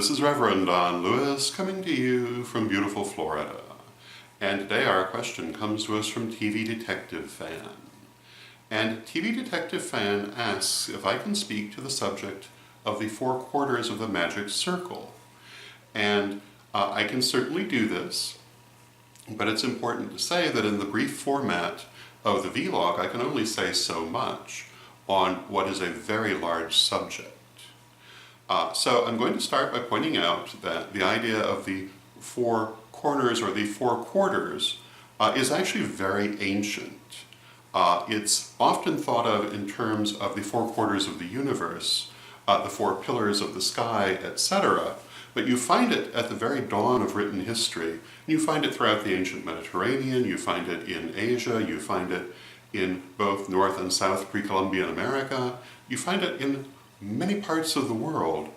This is Reverend Don Lewis coming to you from beautiful Florida. And today our question comes to us from TVDetectiveFan. And TVDetectiveFan asks if I can speak to the subject of the four quarters of the magic circle. And I can certainly do this, but it's important to say that in the brief format of the vlog, I can only say so much on what is a very large subject. So I'm going to start by pointing out that the idea of the four corners or the four quarters is actually very ancient. It's often thought of in terms of the four quarters of the universe, the four pillars of the sky, etc. But you find it at the very dawn of written history. You find it throughout the ancient Mediterranean, you find it in Asia, you find it in both North and South pre-Columbian America, you find it in many parts of the world,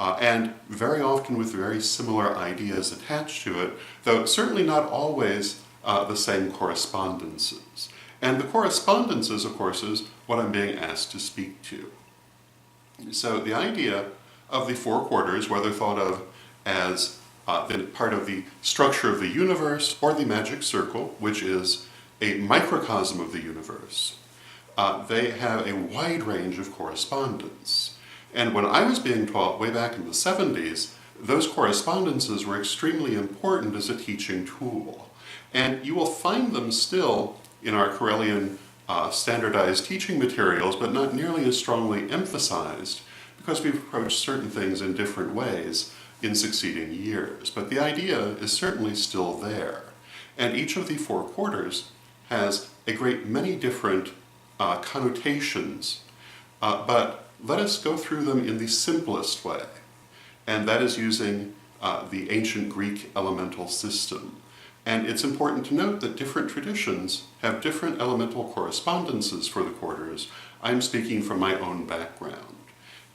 and very often with very similar ideas attached to it, though certainly not always the same correspondences. And the correspondences, of course, is what I'm being asked to speak to. So the idea of the four quarters, whether thought of as part of the structure of the universe or the magic circle, which is a microcosm of the universe, they have a wide range of correspondence. And when I was being taught way back in the 70s, those correspondences were extremely important as a teaching tool. And you will find them still in our Corellian standardized teaching materials, but not nearly as strongly emphasized because we've approached certain things in different ways in succeeding years. But the idea is certainly still there. And each of the four quarters has a great many different connotations, but let us go through them in the simplest way, and that is using the ancient Greek elemental system. And it's important to note that different traditions have different elemental correspondences for the quarters. I'm speaking from my own background.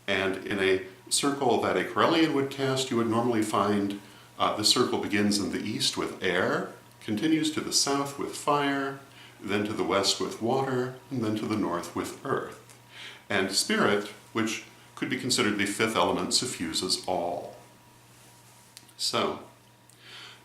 And in a circle that a Corellian would cast, you would normally find the circle begins in the east with air, continues to the south with fire, then to the west with water, and then to the north with earth. And spirit, which could be considered the fifth element, suffuses all. So,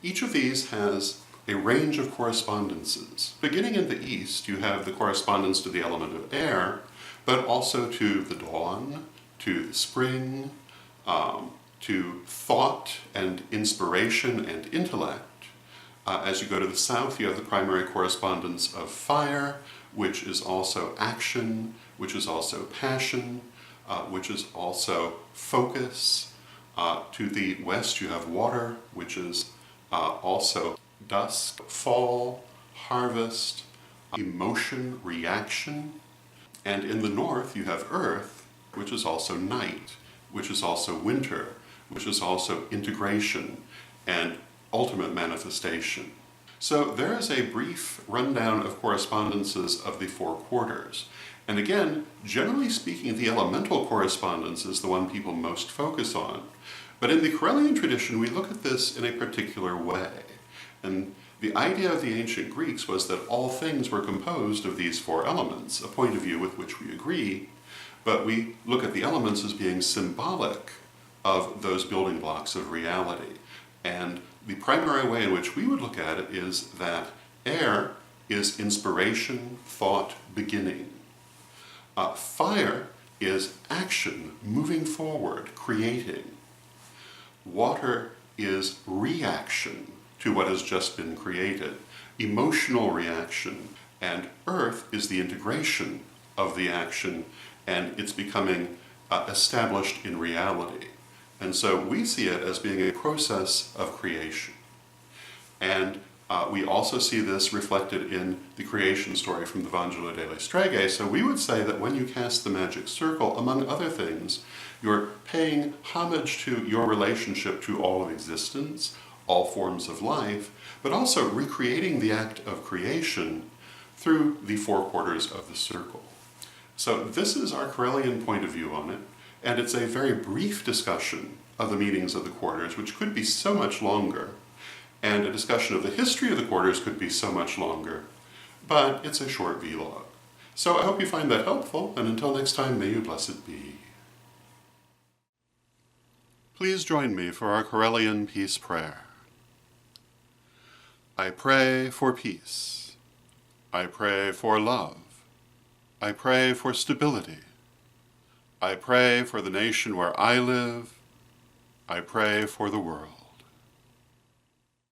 each of these has a range of correspondences. Beginning in the east, you have the correspondence to the element of air, but also to the dawn, to the spring, to thought and inspiration and intellect. As you go to the south, you have the primary correspondence of fire, which is also action, which is also passion, which is also focus. To the west you have water, which is also dusk, fall, harvest, emotion, reaction. And in the north you have earth, which is also night, which is also winter, which is also integration and ultimate manifestation. So there is a brief rundown of correspondences of the four quarters. And again, generally speaking, the elemental correspondence is the one people most focus on. But in the Corellian tradition, we look at this in a particular way. And the idea of the ancient Greeks was that all things were composed of these four elements, a point of view with which we agree, but we look at the elements as being symbolic of those building blocks of reality. And the primary way in which we would look at it is that air is inspiration, thought, beginning. Fire is action, moving forward, creating. Water is reaction to what has just been created, emotional reaction. And earth is the integration of the action, and it's becoming established in reality. And so we see it as being a process of creation. And we also see this reflected in the creation story from the Vangelo delle Streghe. So we would say that when you cast the magic circle, among other things, you're paying homage to your relationship to all of existence, all forms of life, but also recreating the act of creation through the four quarters of the circle. So this is our Corellian point of view on it, and it's a very brief discussion of the meanings of the quarters, which could be so much longer, and a discussion of the history of the quarters could be so much longer, but it's a short vlog. So I hope you find that helpful, and until next time, may you blessed be. Please join me for our Corellian peace prayer. I pray for peace. I pray for love. I pray for stability. I pray for the nation where I live. I pray for the world.